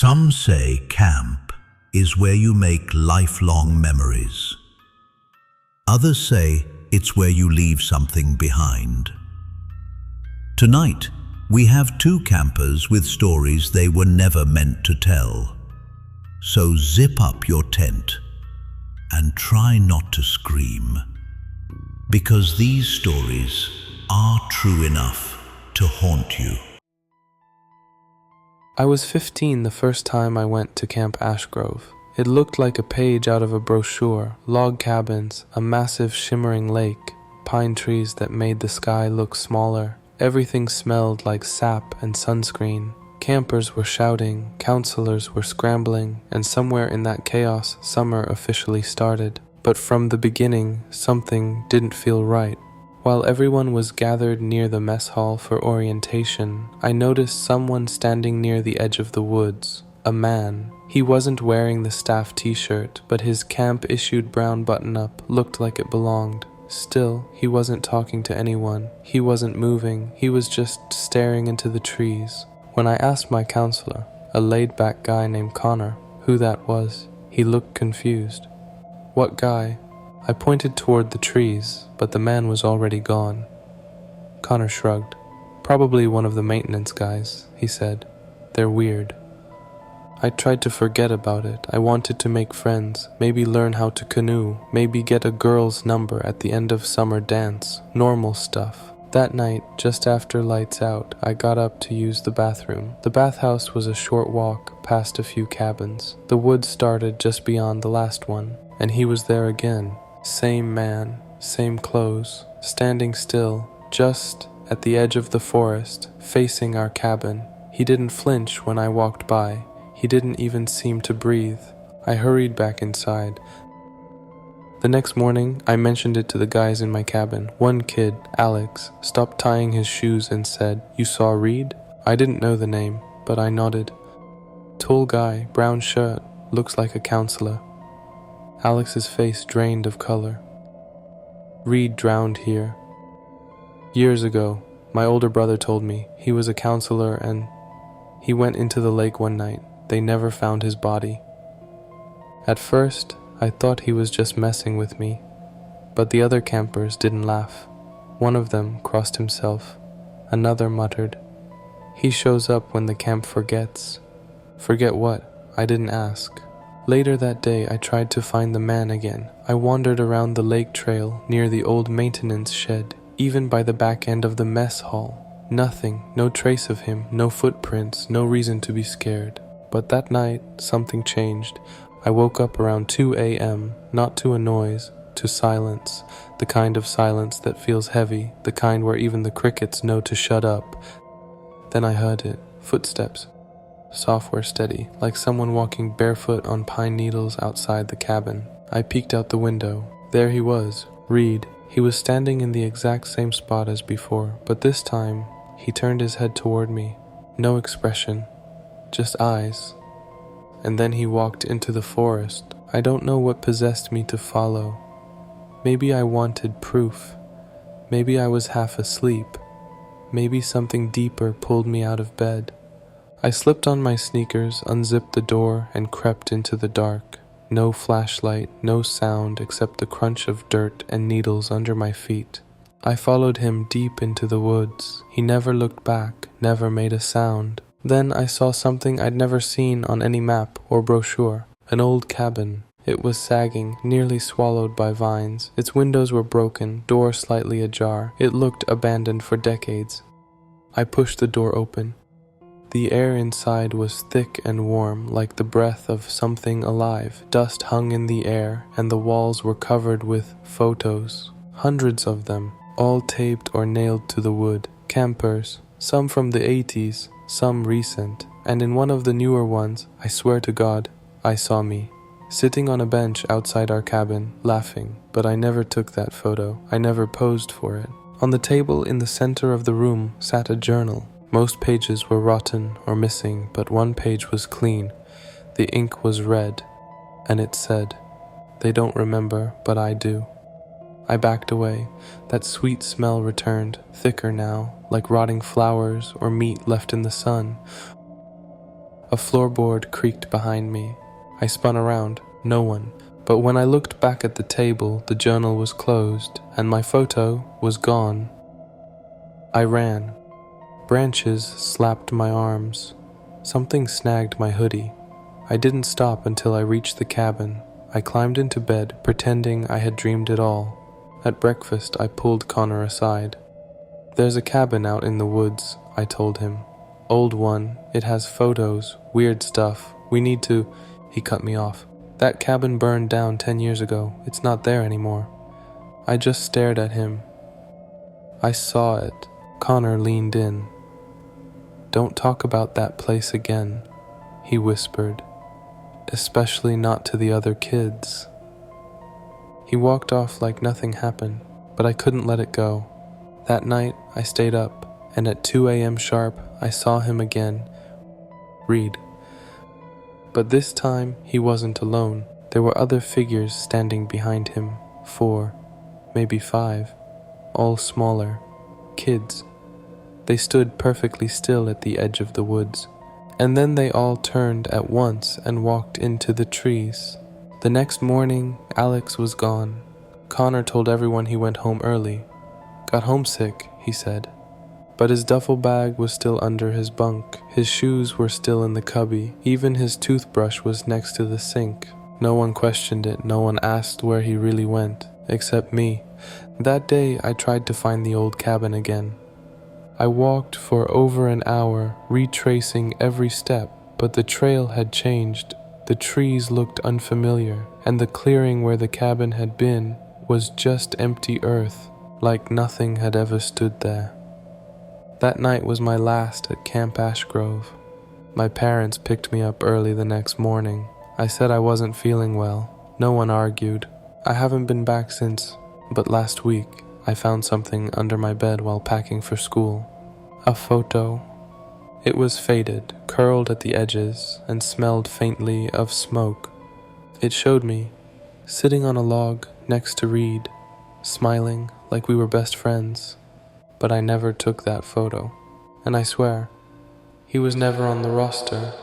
Some say camp is where you make lifelong memories. Others say it's where you leave something behind. Tonight, we have two campers with stories they were never meant to tell. So zip up your tent and try not to scream, because these stories are true enough to haunt you. I was 15 the first time I went to Camp Ashgrove. It looked like a page out of a brochure: log cabins, a massive shimmering lake, pine trees that made the sky look smaller. Everything smelled like sap and sunscreen. Campers were shouting, counselors were scrambling, and somewhere in that chaos, summer officially started. But from the beginning, something didn't feel right. While everyone was gathered near the mess hall for orientation, I noticed someone standing near the edge of the woods. A man. He wasn't wearing the staff t-shirt, but his camp-issued brown button-up looked like it belonged. Still, he wasn't talking to anyone. He wasn't moving. He was just staring into the trees. When I asked my counselor, a laid-back guy named Connor, who that was, he looked confused. What guy? I pointed toward the trees, but the man was already gone. Connor shrugged. Probably one of the maintenance guys, he said. They're weird. I tried to forget about it. I wanted to make friends, maybe learn how to canoe, maybe get a girl's number at the end of summer dance, normal stuff. That night, just after lights out, I got up to use the bathroom. The bathhouse was a short walk past a few cabins. The woods started just beyond the last one, and he was there again. Same man, same clothes, standing still, just at the edge of the forest, facing our cabin. He didn't flinch when I walked by. He didn't even seem to breathe. I hurried back inside. The next morning, I mentioned it to the guys in my cabin. One kid, Alex, stopped tying his shoes and said, "You saw Reed?" I didn't know the name, but I nodded. Tall guy, brown shirt, looks like a counselor. Alex's face drained of color. Reed drowned here. Years ago, my older brother told me he was a counselor and he went into the lake one night. They never found his body. At first, I thought he was just messing with me, but the other campers didn't laugh. One of them crossed himself. Another muttered, "He shows up when the camp forgets." Forget what? I didn't ask. Later that day, I tried to find the man again. I wandered around the lake trail near the old maintenance shed, even by the back end of the mess hall. Nothing, no trace of him, no footprints, no reason to be scared. But that night, something changed. I woke up around 2 a.m., not to a noise, to silence. The kind of silence that feels heavy, the kind where even the crickets know to shut up. Then I heard it. Footsteps. Software steady, like someone walking barefoot on pine needles outside the cabin. I peeked out the window. There he was, Reed. He was standing in the exact same spot as before, but this time, he turned his head toward me. No expression, just eyes. And then he walked into the forest. I don't know what possessed me to follow. Maybe I wanted proof. Maybe I was half asleep. Maybe something deeper pulled me out of bed. I slipped on my sneakers, unzipped the door, and crept into the dark. No flashlight, no sound except the crunch of dirt and needles under my feet. I followed him deep into the woods. He never looked back, never made a sound. Then I saw something I'd never seen on any map or brochure. An old cabin. It was sagging, nearly swallowed by vines. Its windows were broken, door slightly ajar. It looked abandoned for decades. I pushed the door open. The air inside was thick and warm, like the breath of something alive. Dust hung in the air, and the walls were covered with photos. Hundreds of them, all taped or nailed to the wood. Campers, some from the 80s, some recent. And in one of the newer ones, I swear to God, I saw me. Sitting on a bench outside our cabin, laughing. But I never took that photo. I never posed for it. On the table in the center of the room sat a journal. Most pages were rotten or missing, but one page was clean. The ink was red, and it said, "They don't remember, but I do." I backed away. That sweet smell returned, thicker now, like rotting flowers or meat left in the sun. A floorboard creaked behind me. I spun around. No one. But when I looked back at the table, the journal was closed, and my photo was gone. I ran. Branches slapped my arms. Something snagged my hoodie. I didn't stop until I reached the cabin. I climbed into bed, pretending I had dreamed it all. At breakfast, I pulled Connor aside. "There's a cabin out in the woods," I told him. "Old one. It has photos, weird stuff. We need to—" He cut me off. "That cabin burned down 10 years ago. It's not there anymore." I just stared at him. I saw it. Connor leaned in. "Don't talk about that place again," he whispered. "Especially not to the other kids." He walked off like nothing happened, but I couldn't let it go. That night, I stayed up, and at 2 a.m. sharp, I saw him again. Read. But this time, he wasn't alone. There were other figures standing behind him. 4, maybe 5, all smaller. Kids. They stood perfectly still at the edge of the woods. And then they all turned at once and walked into the trees. The next morning, Alex was gone. Connor told everyone he went home early. "Got homesick," he said. But his duffel bag was still under his bunk. His shoes were still in the cubby. Even his toothbrush was next to the sink. No one questioned it. No one asked where he really went, except me. That day, I tried to find the old cabin again. I walked for over an hour, retracing every step, but the trail had changed. The trees looked unfamiliar, and the clearing where the cabin had been was just empty earth, like nothing had ever stood there. That night was my last at Camp Ashgrove. My parents picked me up early the next morning. I said I wasn't feeling well. No one argued. I haven't been back since, but last week I found something under my bed while packing for school. A photo. It was faded, curled at the edges, and smelled faintly of smoke. It showed me, sitting on a log next to Reed, smiling like we were best friends. But I never took that photo, and I swear, he was never on the roster.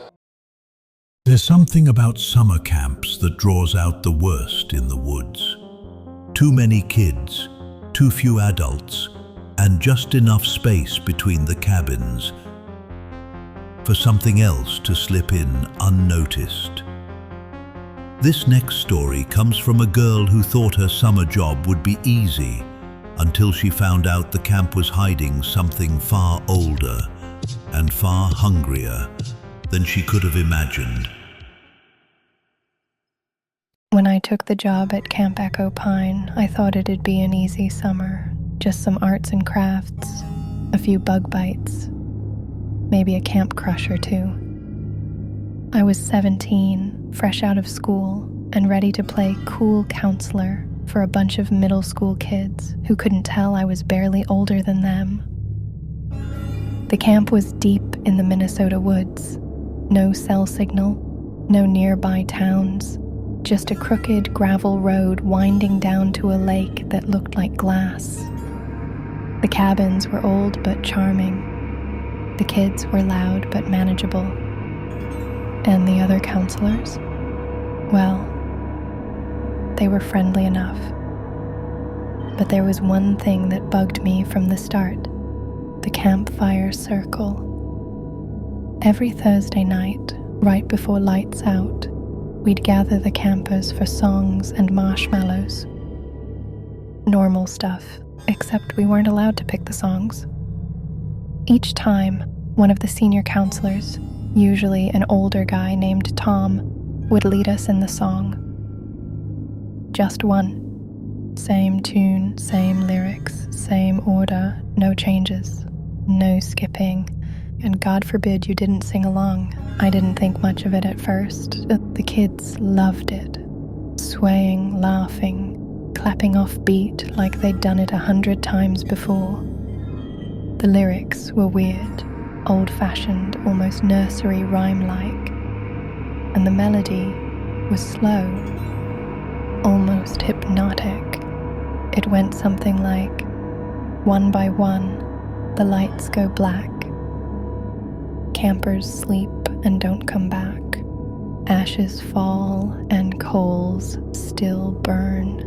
There's something about summer camps that draws out the worst in the woods. Too many kids, too few adults, and just enough space between the cabins for something else to slip in unnoticed. This next story comes from a girl who thought her summer job would be easy until she found out the camp was hiding something far older and far hungrier than she could have imagined. When I took the job at Camp Echo Pine, I thought it'd be an easy summer. Just some arts and crafts, a few bug bites, maybe a camp crush or two. I was 17, fresh out of school, and ready to play cool counselor for a bunch of middle school kids who couldn't tell I was barely older than them. The camp was deep in the Minnesota woods. No cell signal, no nearby towns, just a crooked gravel road winding down to a lake that looked like glass. The cabins were old but charming. The kids were loud but manageable. And the other counselors? Well, they were friendly enough. But there was one thing that bugged me from the start: the campfire circle. Every Thursday night, right before lights out, we'd gather the campers for songs and marshmallows. Normal stuff, except we weren't allowed to pick the songs. Each time, one of the senior counselors, usually an older guy named Tom, would lead us in the song. Just one. Same tune, same lyrics, same order, no changes, no skipping, and God forbid you didn't sing along. I didn't think much of it at first. The kids loved it, swaying, laughing, clapping off beat like they'd done it 100 times before. The lyrics were weird, old-fashioned, almost nursery rhyme-like, and the melody was slow, almost hypnotic. It went something like, one by one, the lights go black. Campers sleep and don't come back. Ashes fall and coals still burn.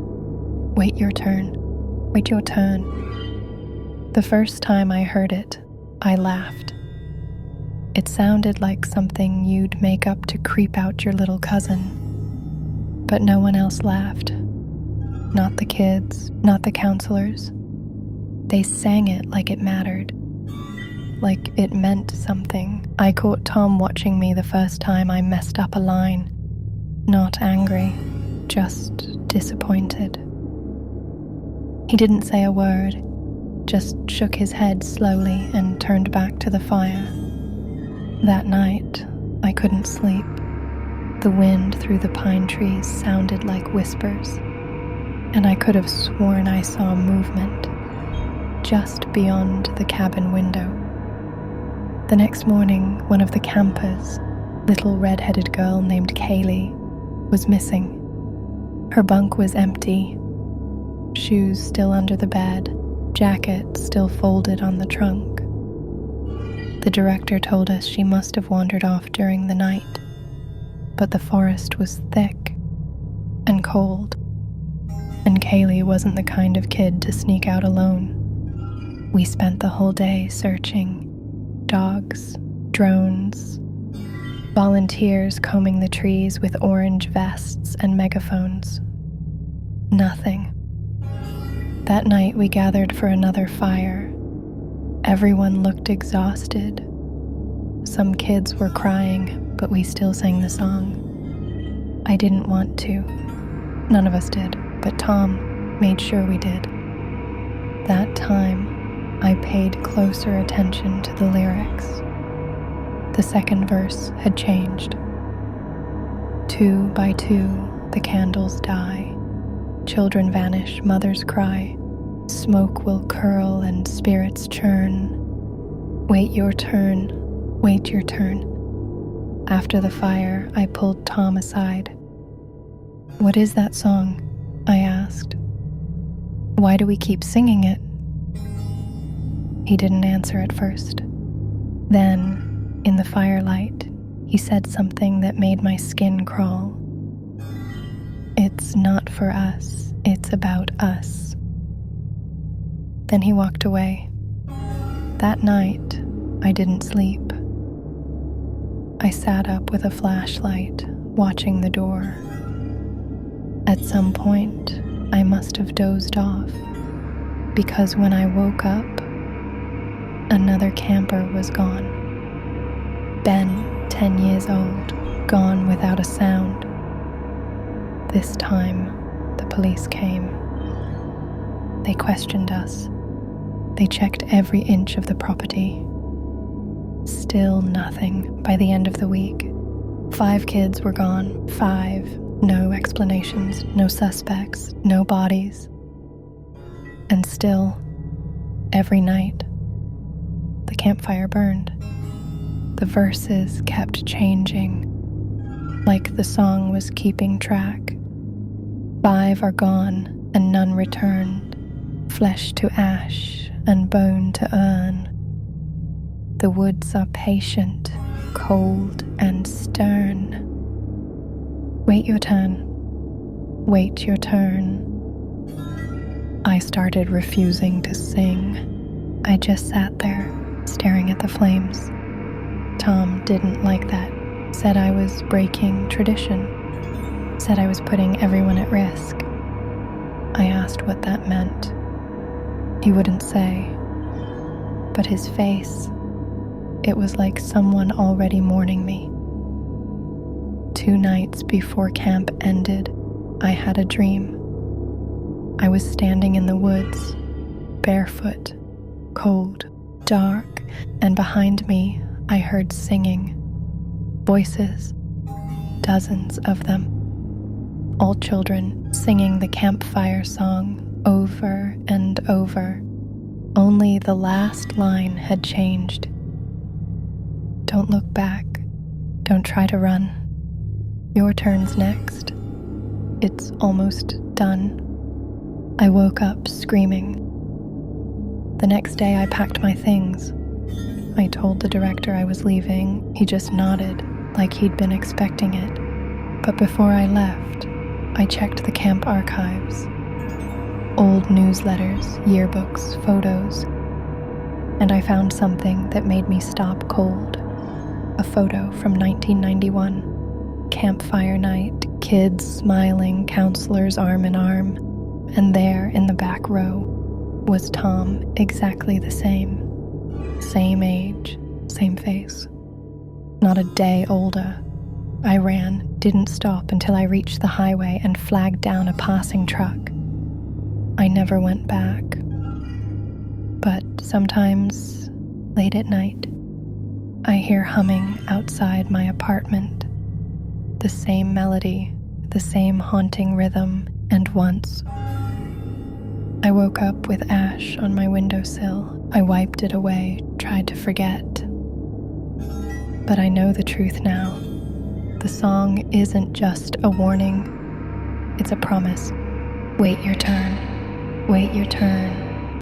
Wait your turn. Wait your turn. The first time I heard it, I laughed. It sounded like something you'd make up to creep out your little cousin. But no one else laughed. Not the kids, not the counselors. They sang it like it mattered. Like it meant something. I caught Tom watching me the first time I messed up a line. Not angry, just disappointed. He didn't say a word, just shook his head slowly and turned back to the fire. That night, I couldn't sleep. The wind through the pine trees sounded like whispers, and I could have sworn I saw movement just beyond the cabin window. The next morning, one of the campers, little red-headed girl named Kaylee, was missing. Her bunk was empty, shoes still under the bed, jacket still folded on the trunk. The director told us she must have wandered off during the night, but the forest was thick and cold, and Kaylee wasn't the kind of kid to sneak out alone. We spent the whole day searching. Dogs, drones, volunteers combing the trees with orange vests and megaphones. Nothing. That night we gathered for another fire. Everyone looked exhausted. Some kids were crying, but we still sang the song. I didn't want to. None of us did, but Tom made sure we did. That time, I paid closer attention to the lyrics. The second verse had changed. 2 by 2, the candles die. Children vanish, mothers cry. Smoke will curl and spirits churn. Wait your turn, wait your turn. After the fire, I pulled Tom aside. What is that song? I asked. Why do we keep singing it? He didn't answer at first. Then, in the firelight, he said something that made my skin crawl. It's not for us, it's about us. Then he walked away. That night, I didn't sleep. I sat up with a flashlight, watching the door. At some point, I must have dozed off, because when I woke up, another camper was gone. Ben, 10 years old, gone without a sound. This time, the police came. They questioned us. They checked every inch of the property. Still nothing by the end of the week. 5 kids were gone. 5. No explanations, no suspects, no bodies. And still, every night, the campfire burned. The verses kept changing, like the song was keeping track. 5 are gone and none returned, flesh to ash and bone to urn. The woods are patient, cold and stern. Wait your turn, wait your turn. I started refusing to sing. I just sat there, staring at the flames. Tom didn't like that, said I was breaking tradition, said I was putting everyone at risk. I asked what that meant. He wouldn't say, but his face, it was like someone already mourning me. 2 nights before camp ended, I had a dream. I was standing in the woods, barefoot, cold, dark, and behind me I heard singing. Voices, dozens of them. All children singing the campfire song over and over. Only the last line had changed. Don't look back. Don't try to run. Your turn's next. It's almost done. I woke up screaming. The next day I packed my things. I told the director I was leaving. He just nodded, like he'd been expecting it. But before I left, I checked the camp archives. Old newsletters, yearbooks, photos. And I found something that made me stop cold. A photo from 1991. Campfire night, kids smiling, counselors arm in arm. And there, in the back row, was Tom, exactly the same. Same age, same face. Not a day older. I ran, didn't stop until I reached the highway and flagged down a passing truck. I never went back. But sometimes, late at night, I hear humming outside my apartment. The same melody, the same haunting rhythm, and once I woke up with ash on my windowsill. I wiped it away, tried to forget. But I know the truth now. The song isn't just a warning, it's a promise. Wait your turn. Wait your turn.